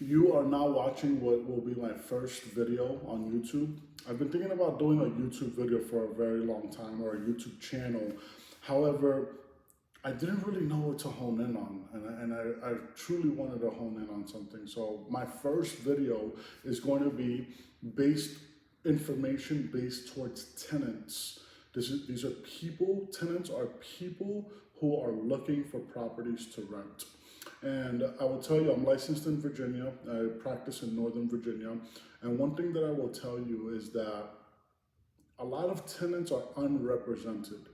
You are now watching what will be my first video on YouTube. I've been thinking about doing a YouTube video for a very long time, or a YouTube channel. However, I didn't really know what to hone in on, and I truly wanted to hone in on something. So my first video is going to be based information based towards tenants. These are people, tenants are people who are looking for properties to rent. And I will tell you, I'm licensed in Virginia. I practice in Northern Virginia. And one thing that I will tell you is that a lot of tenants are unrepresented.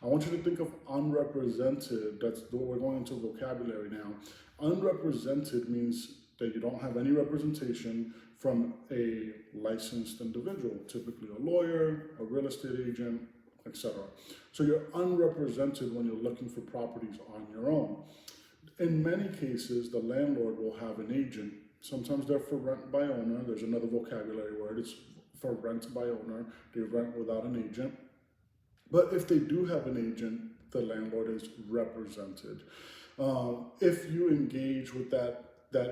I want you to think of unrepresented. We're going into vocabulary now. Unrepresented means that you don't have any representation from a licensed individual, typically a lawyer, a real estate agent, etc. So you're unrepresented when you're looking for properties on your own. In many cases, the landlord will have an agent. Sometimes they're for rent by owner. There's another vocabulary word. It's for rent by owner. They rent without an agent. But if they do have an agent, the landlord is represented. If you engage with that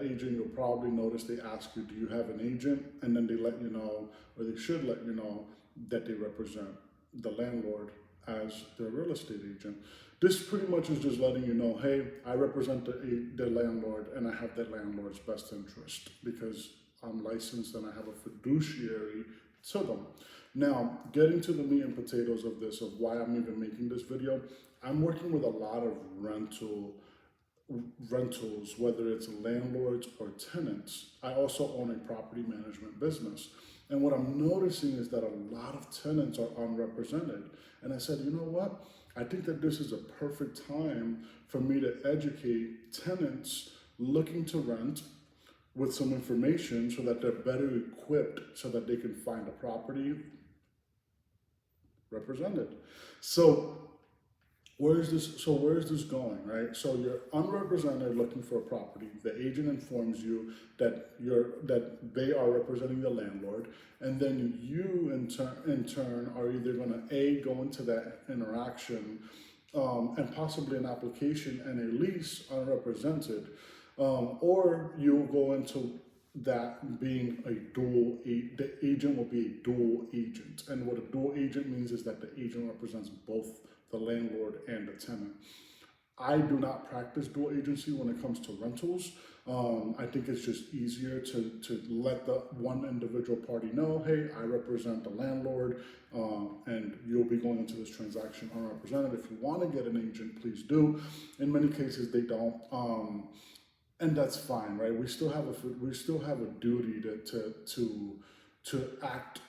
agent, you'll probably notice they ask you, do you have an agent? And then they let you know, or they should let you know, that they represent the landlord as their real estate agent. This pretty much is just letting you know, hey, I represent the landlord, and I have that landlord's best interest because I'm licensed and I have a fiduciary to them. Now, getting to the meat and potatoes of this, of why I'm even making this video, I'm working with a lot of rentals, whether it's landlords or tenants. I also own a property management business. And what I'm noticing is that a lot of tenants are unrepresented. And I said, you know what? I think that this is a perfect time for me to educate tenants looking to rent with some information so that they're better equipped so that they can find a property represented. So where is this going, right? So you're unrepresented looking for a property. The agent informs you that they are representing the landlord, and then you in turn are either going to go into that interaction and possibly an application and a lease unrepresented, or you'll go into that being the agent will be a dual agent. And what a dual agent means is that the agent represents both the landlord and the tenant. I do not practice dual agency when it comes to rentals. I think it's just easier to let the one individual party know, hey, I represent the landlord, and you'll be going into this transaction unrepresented. If you want to get an agent, please do. In many cases, they don't. And that's fine, right? We still have a duty to act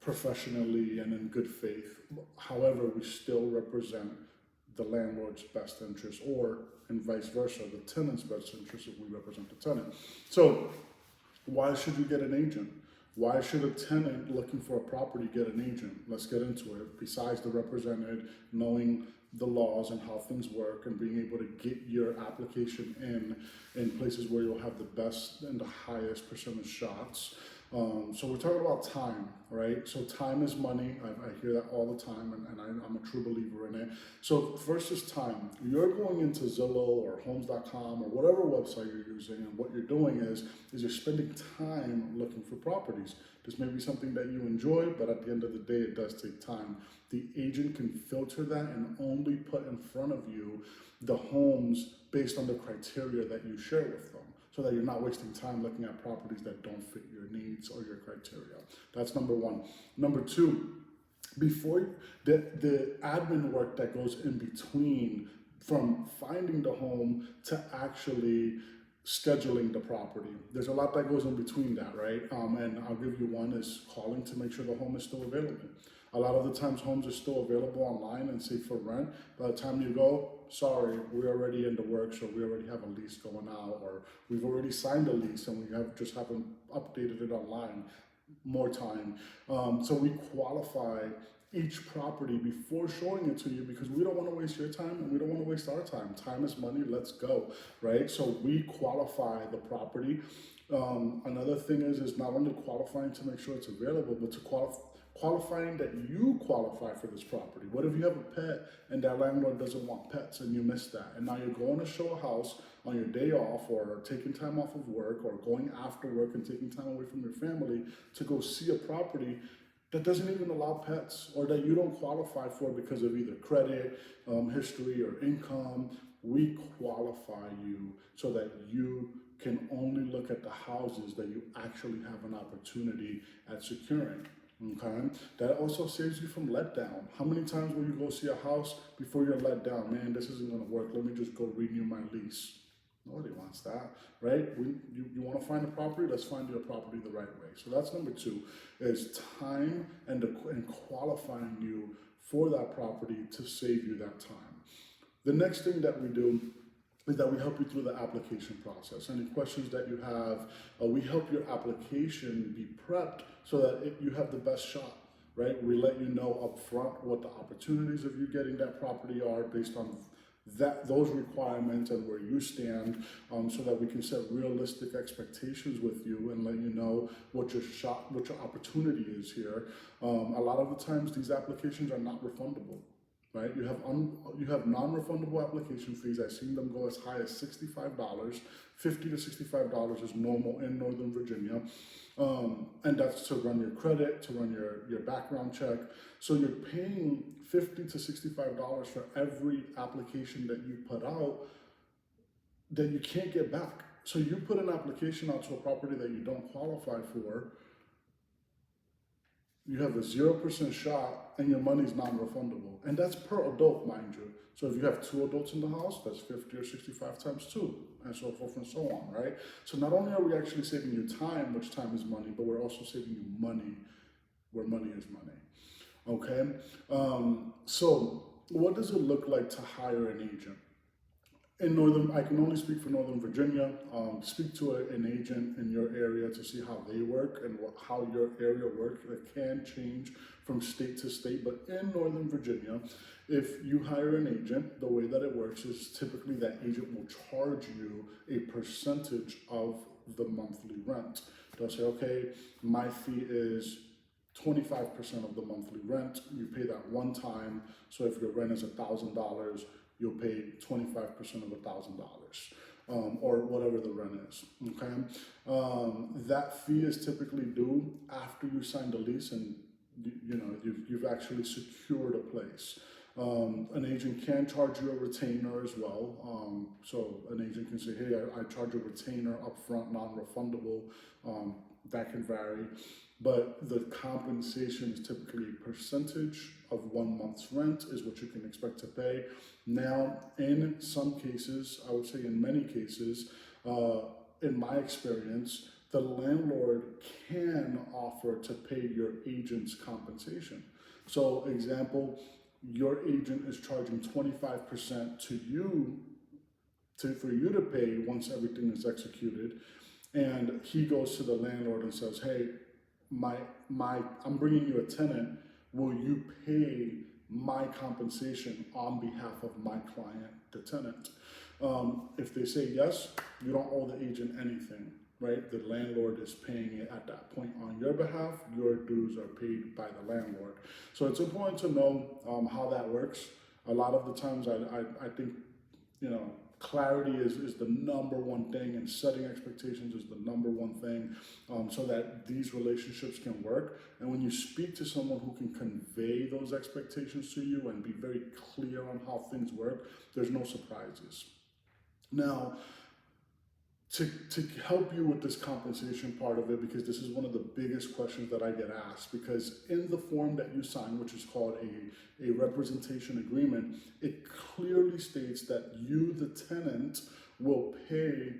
professionally and in good faith. However, we still represent the landlord's best interest, or and vice versa, the tenant's best interest if we represent the tenant. So why should you get an agent? Why should a tenant looking for a property get an agent? Let's get into it. Besides the represented, knowing the laws and how things work, and being able to get your application in places where you'll have the best and the highest percentage shots. So we're talking about time, right? So time is money. I hear that all the time, and I'm a true believer in it. So first is time. You're going into Zillow or Homes.com or whatever website you're using, and what you're doing is you're spending time looking for properties. This may be something that you enjoy, but at the end of the day, it does take time. The agent can filter that and only put in front of you the homes based on the criteria that you share with them, so that you're not wasting time looking at properties that don't fit your needs or your criteria. That's number one. Number two, before the admin work that goes in between from finding the home to actually scheduling the property. There's a lot that goes in between that, right? And I'll give you one is calling to make sure the home is still available. A lot of the times homes are still available online and safe for rent. By the time you go, sorry, we're already in the works, or we already have a lease going out, or we've already signed a lease and we haven't updated it online. More time. So we qualify each property before showing it to you, because we don't want to waste your time and we don't want to waste our time. Time is money, let's go, right? So we qualify the property. Another thing is not only qualifying to make sure it's available, but to qualifying that you qualify for this property. What if you have a pet and that landlord doesn't want pets and you miss that? And now you're going to show a house on your day off or taking time off of work or going after work and taking time away from your family to go see a property that doesn't even allow pets or that you don't qualify for because of either credit, history, or income. We qualify you so that you can only look at the houses that you actually have an opportunity at securing. Okay, that also saves you from letdown. How many times will you go see a house before you're let down? Man, this isn't going to work. Let me just go renew my lease. Nobody wants that, right? You want to find a property, let's find you a property the right way. So that's number two, is time and qualifying you for that property to save you that time. The next thing that we do is that we help you through the application process. Any questions that you have, we help your application be prepped so that you have the best shot, right? We let you know up front what the opportunities of you getting that property are based on those requirements and where you stand, so that we can set realistic expectations with you and let you know what your opportunity is here. A lot of the times these applications are not refundable. Right? You have non-refundable application fees. I've seen them go as high as $65. $50 to $65 is normal in Northern Virginia. And that's to run your credit, to run your background check. So you're paying $50 to $65 for every application that you put out that you can't get back. So you put an application out to a property that you don't qualify for, you have a 0% shot and your money's non-refundable. And that's per adult, mind you. So if you have 2 adults in the house, that's 50 or 65 times 2, and so forth and so on, right? So not only are we actually saving you time, which time is money, but we're also saving you money, where money is money, okay? So what does it look like to hire an agent? I can only speak for Northern Virginia. Speak to an agent in your area to see how they work and how your area works. It can change from state to state, but in Northern Virginia, if you hire an agent, the way that it works is typically that agent will charge you a percentage of the monthly rent. They'll say, okay, my fee is 25% of the monthly rent. You pay that one time. So if your rent is $1,000, you'll pay 25% of $1,000, or whatever the rent is, okay? That fee is typically due after you sign the lease and you've actually secured a place. An agent can charge you a retainer as well. So an agent can say, hey, I charge a retainer upfront, non-refundable. That can vary. But the compensation is typically a percentage of 1 month's rent is what you can expect to pay. Now, in some cases, I would say in many cases, in my experience, the landlord can offer to pay your agent's compensation. So, example, your agent is charging 25% to you for you to pay once everything is executed, and he goes to the landlord and says, hey, I'm bringing you a tenant, will you pay my compensation on behalf of my client, the tenant? If they say yes, you don't owe the agent anything, right? The landlord is paying it at that point on your behalf. Your dues are paid by the landlord. So it's important to know how that works. A lot of the times I think, clarity is the number one thing, and setting expectations is the number one thing, so that these relationships can work. And when you speak to someone who can convey those expectations to you and be very clear on how things work, there's no surprises. Now, to help you with this compensation part of it, because this is one of the biggest questions that I get asked, because in the form that you sign, which is called a representation agreement, it clearly states that you, the tenant, will pay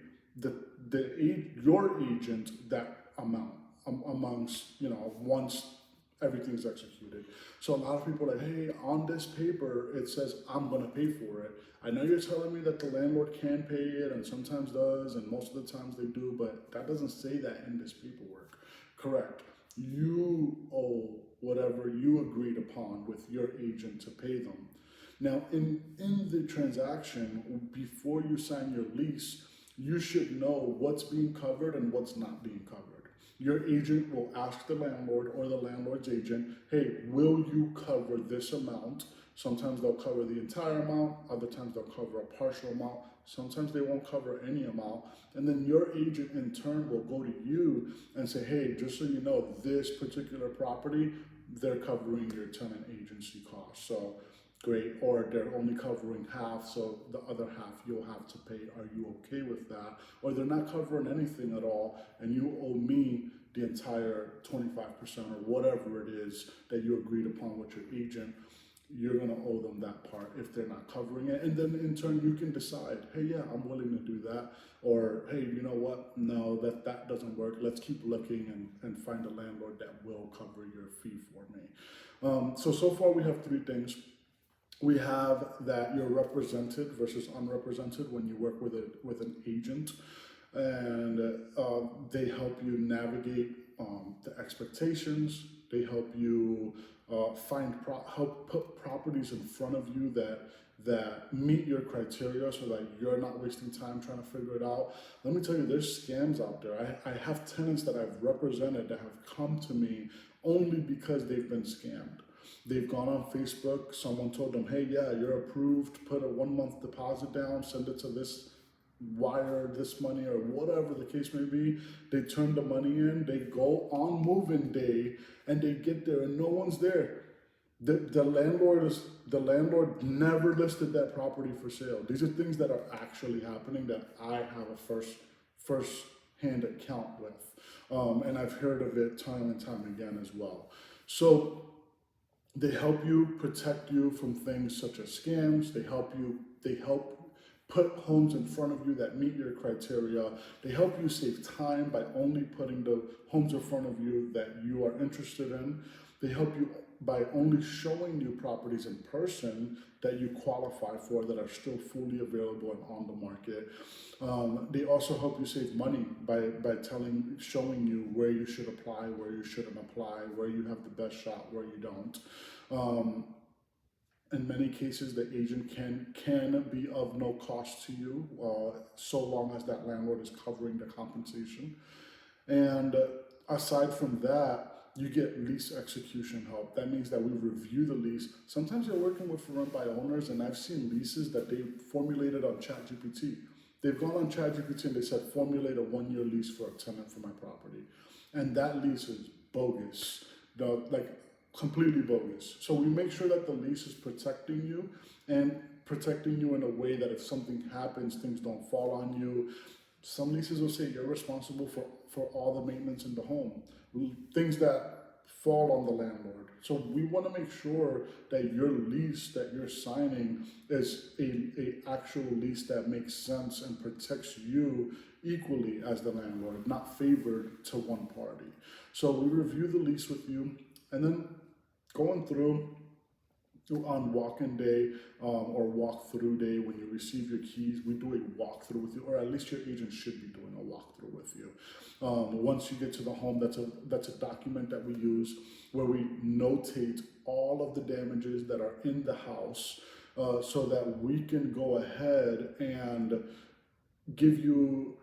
your agent that amount amongst, once everything's executed. So a lot of people are like, hey, on this paper, it says I'm gonna pay for it. I know you're telling me that the landlord can pay it and sometimes does, and most of the times they do, but that doesn't say that in this paperwork. Correct. You owe whatever you agreed upon with your agent to pay them. Now, in the transaction, before you sign your lease, you should know what's being covered and what's not being covered. your agent will ask the landlord or the landlord's agent, hey, will you cover this amount? Sometimes they'll cover the entire amount, other times they'll cover a partial amount, sometimes they won't cover any amount. And then your agent in turn will go to you and say, hey, just so you know, this particular property, they're covering your tenant agency costs. So great, or they're only covering half, so the other half you'll have to pay. Are you okay with that? Or they're not covering anything at all, and you owe me the entire 25% or whatever it is that you agreed upon with your agent. You're gonna owe them that part if they're not covering it, and then in turn you can decide, hey, yeah, I'm willing to do that, or hey, you know what? No, that doesn't work. Let's keep looking and find a landlord that will cover your fee for me. So far we have three things. We have that you're represented versus unrepresented when you work with an agent, and they help you navigate the expectations. They help you help put properties in front of you that meet your criteria, so that you're not wasting time trying to figure it out. Let me tell you, there's scams out there. I have tenants that I've represented that have come to me only because they've been scammed. They've gone on Facebook, someone told them, hey, yeah, you're approved, put a 1 month deposit down, send it to this wire, this money, or whatever the case may be. They turn the money in, they go on move-in day, and they get there and no one's there. The landlord never listed that property for sale. These are things that are actually happening that I have a first hand account with. And I've heard of it time and time again as well. So they help you protect you from things such as scams. They help put homes in front of you that meet your criteria. They help you save time by only putting the homes in front of you that you are interested in. They help you by only showing you properties in person that you qualify for, that are still fully available and on the market. They also help you save money by showing you where you should apply, where you shouldn't apply, where you have the best shot, where you don't. In many cases, the agent can be of no cost to you, so long as that landlord is covering the compensation. And aside from that, you get lease execution help. That means that we review the lease. Sometimes you're working with rent-by owners, and I've seen leases that they formulated on ChatGPT. They've gone on ChatGPT and they said, formulate a 1-year lease for a tenant for my property. And that lease is bogus, completely bogus. So we make sure that the lease is protecting you, and protecting you in a way that if something happens, things don't fall on you. Some leases will say you're responsible for all the maintenance in the home, things that fall on the landlord. So we want to make sure that your lease that you're signing is a actual lease that makes sense and protects you equally as the landlord, not favored to one party. So we review the lease with you, and then going through on walk-in day or walk-through day, when you receive your keys, we do a walkthrough with you, or at least your agent should be doing a walkthrough with you. Once you get to the home, that's a document that we use where we notate all of the damages that are in the house, so that we can go ahead and give you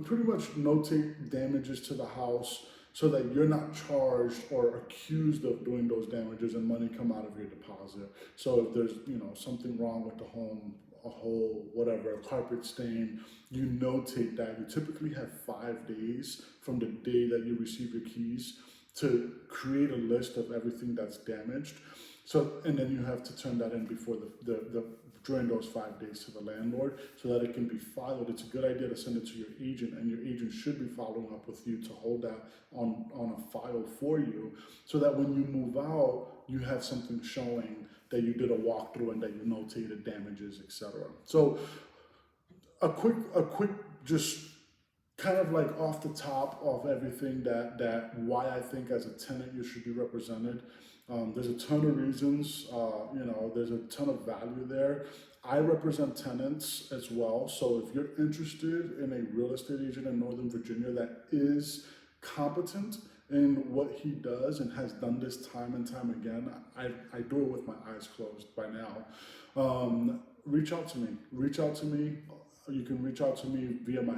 pretty much notate damages to the house, so that you're not charged or accused of doing those damages and money come out of your deposit. So if there's something wrong with the home, a hole, whatever, a carpet stain, you notate that. You typically have 5 days from the day that you receive your keys to create a list of everything that's damaged. So, and then you have to turn that in before during those 5 days to the landlord, so that it can be filed. It's a good idea to send it to your agent, and your agent should be following up with you to hold that on a file for you, so that when you move out, you have something showing that you did a walkthrough and that you notated damages, etc. So a quick just kind of like off the top of everything that why I think as a tenant you should be represented. There's a ton of reasons, there's a ton of value there. I represent tenants as well. So if you're interested in a real estate agent in Northern Virginia that is competent in what he does and has done this time and time again, I do it with my eyes closed by now. Reach out to me. you can reach out to me via my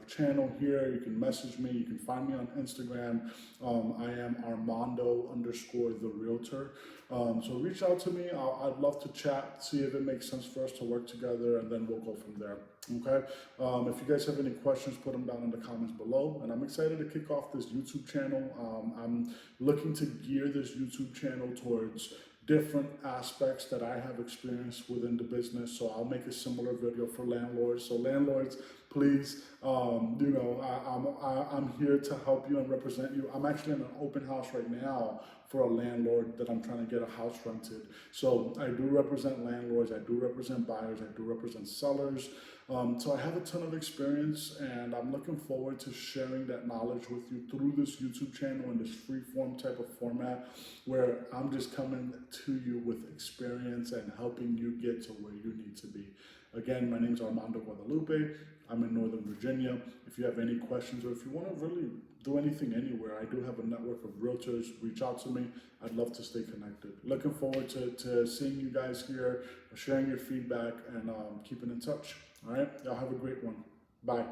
channel here. You can message me. You can find me on Instagram. I am Armando_the Realtor. So reach out to me. I'd love to chat, see if it makes sense for us to work together, and then we'll go from there. Okay. If you guys have any questions, put them down in the comments below. And I'm excited to kick off this YouTube channel. I'm looking to gear this YouTube channel towards different aspects that I have experienced within the business. So I'll make a similar video for landlords. So landlords, please, I'm here to help you and represent you. I'm actually in an open house right now for a landlord that I'm trying to get a house rented. So I do represent landlords, I do represent buyers, I do represent sellers. So I have a ton of experience, and I'm looking forward to sharing that knowledge with you through this YouTube channel in this free form type of format, where I'm just coming to you with experience and helping you get to where you need to be. Again, my name is Armando Guadalupe. I'm in Northern Virginia. If you have any questions, or if you want to really do anything anywhere, I do have a network of realtors. Reach out to me. I'd love to stay connected. Looking forward to seeing you guys here, sharing your feedback, and keeping in touch. All right, y'all have a great one. Bye.